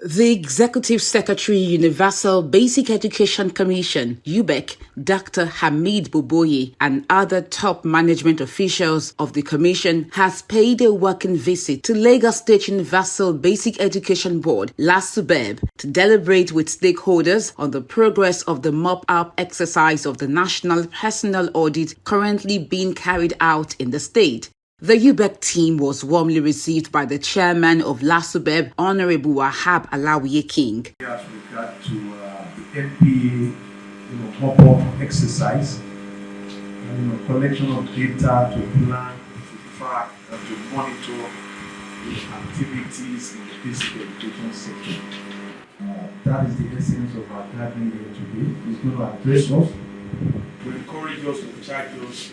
The Executive Secretary, Universal Basic Education Commission, UBEC, Dr. Hamid Boboye, and other top management officials of the commission has paid a working visit to Lagos State Universal Basic Education Board, Lasubeb, to deliberate with stakeholders on the progress of the mop-up exercise of the National Personnel Audit currently being carried out in the state. The Ubec team was warmly received by the chairman of Lasubeb, Honorable Wahab Alawiye King. As regard to the NPA, mop-up exercise, and collection of data to plan, to track, and to monitor the activities in the basic education sector. That is the essence of our gathering here today. It's going to address us, to encourage us, to charge us,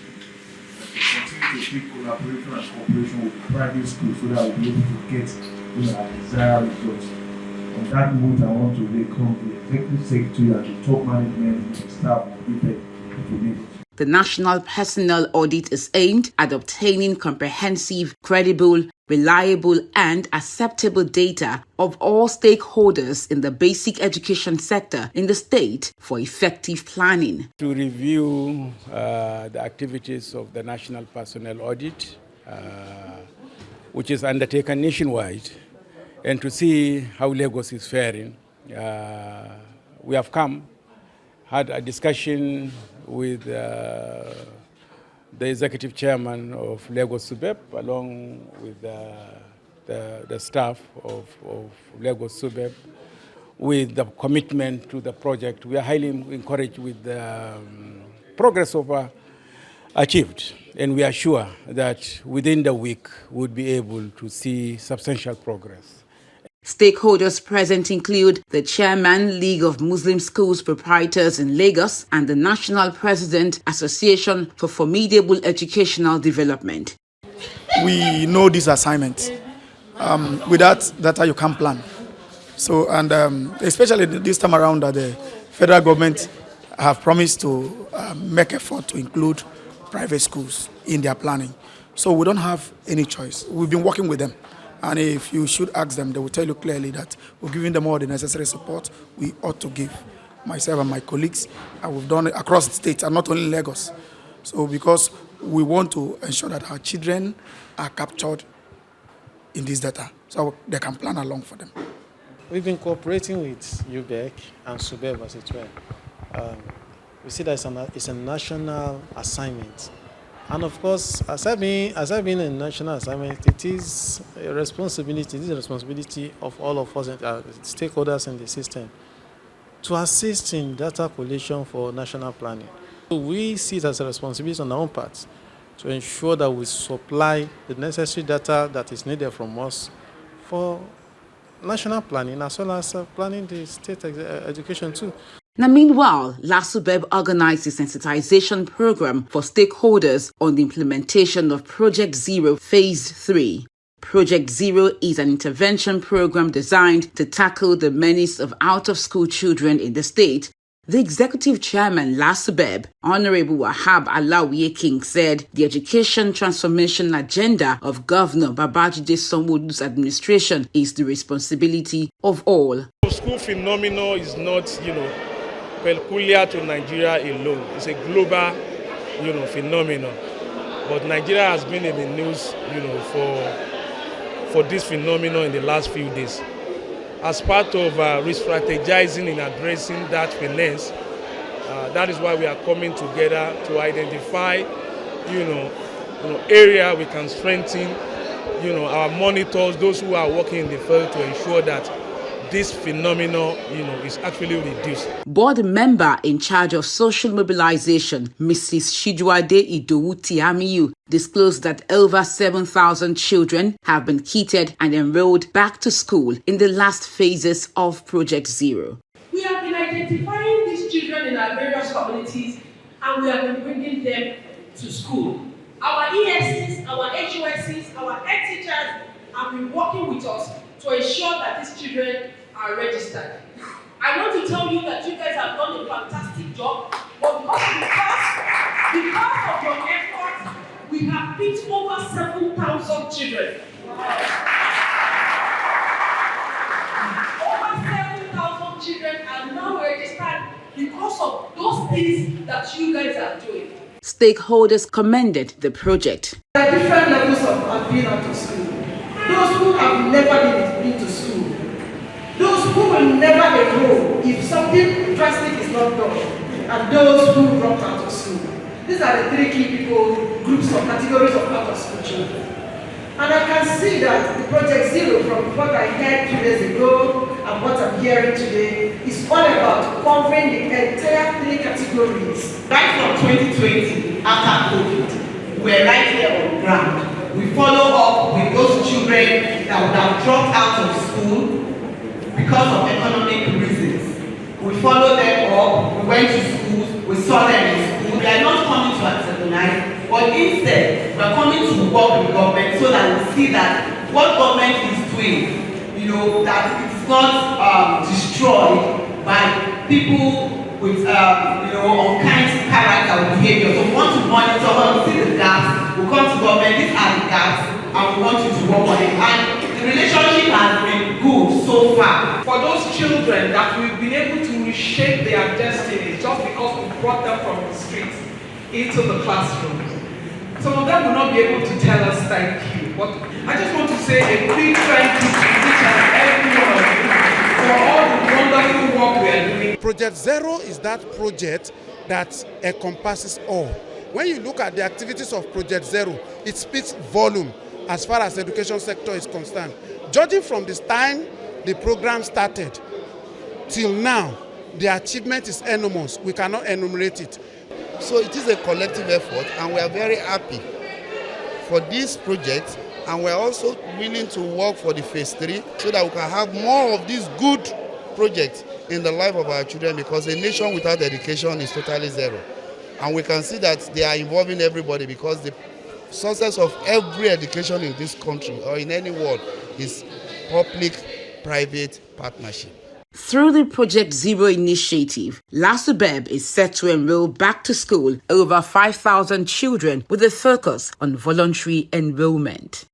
continue to keep collaboration and cooperation with the private schools so that we'll be able to get our desired results. On that note, I want to welcome the Executive Secretary and the top management and the staff of Ubec to Lagos. The National Personnel Audit is aimed at obtaining comprehensive, credible, reliable, and acceptable data of all stakeholders in the basic education sector in the state for effective planning. To review the activities of the National Personnel Audit, which is undertaken nationwide, and to see how Lagos is faring. We have had a discussion with the executive chairman of Lagos Subeb, along with the staff of Lagos Subeb, with the commitment to the project. We are highly encouraged with the progress achieved, and we are sure that within the week we'll be able to see substantial progress. Stakeholders present include the Chairman, League of Muslim Schools Proprietors in Lagos, and the National President, Association for Formidable Educational Development. We know this assignment. Without data, you can't plan. So, and especially this time around, that the federal government have promised to make effort to include private schools in their planning. So we don't have any choice. We've been working with them. And if you should ask them, they will tell you clearly that we're giving them all the necessary support we ought to give. Myself and my colleagues, and we've done it across the state and not only Lagos. So because we want to ensure that our children are captured in this data, so they can plan along for them. We've been cooperating with Ubec and Lasubeb as it were. We see that it's a national assignment. And of course, as I've been a national assignment, it is a responsibility. It is a responsibility of all of us, stakeholders in the system, to assist in data collection for national planning. So we see it as a responsibility on our own part to ensure that we supply the necessary data that is needed from us for national planning, as well as planning the state education too. Now, meanwhile, Lasubeb organized a sensitization program for stakeholders on the implementation of Project Zero Phase 3. Project Zero is an intervention program designed to tackle the menace of out-of-school children in the state. The executive chairman, Lasubeb, Honorable Wahab Alawiye King, said the education transformation agenda of Governor Babajide Sanwo-Olu's administration is the responsibility of all. School phenomenon is not, peculiar to Nigeria alone. It's a global, phenomenon. But Nigeria has been in the news, for this phenomenon in the last few days. As part of re-strategizing in addressing that finance, that is why we are coming together to identify, area we can strengthen, our monitors, those who are working in the field to ensure that this phenomenon, is actually reduced. Board member in charge of social mobilization, Mrs. Shijuade Idowu Tiamiyu, disclosed that over 7,000 children have been kitted and enrolled back to school in the last phases of Project Zero. We have been identifying these children in our various communities, and we have been bringing them to school. Our ESCs, our HOSCs, our head teachers have been working with us to ensure that these children are registered. I want to tell you that you guys have done a fantastic job, but because of your efforts, we have picked over 7,000 children. Over of children are now registered because of those things that you guys are doing. Stakeholders commended the project. There are different levels of being out of school. Those who have never been to school. Those who will never enroll if something drastic is not done. And those who dropped out of school. These are the three key groups of categories of out of school children. And I can see that the Project Zero, from what I heard 2 days ago and what I'm hearing today, is all about covering the entire three categories. Right from 2020, after COVID, we're right here on the ground. We follow up with those children that would have dropped out of school because of economic reasons. We followed them up, we went to schools, we saw them in school. We are not coming to antagonize, but instead, we are coming to work with government so that we see that what government is doing, that it is not destroyed by people with, unkind character or behavior. So we want to monitor, when we see the gaps, we come to government, these are the gaps, and we want you to work on it. And the relationship has been good so far. For those children that we've been able to reshape their destiny just because we brought them from the streets into the classroom. Some of them will not be able to tell us thank you, but I just want to say a big thank you to each and every one of you for all the wonderful work we are doing. Project Zero is that project that encompasses all. When you look at the activities of Project Zero, it speaks volume as far as the education sector is concerned. Judging from this time the program started till now, the achievement is enormous. We cannot enumerate it. So it is a collective effort, and we are very happy for this project, and we are also willing to work for the phase 3 so that we can have more of these good projects in the life of our children, because a nation without education is totally zero. And we can see that they are involving everybody, because the success of every education in this country or in any world is public-private partnership. Through the Project Zero initiative, Lasubeb is set to enroll back to school over 5,000 children with a focus on voluntary enrollment.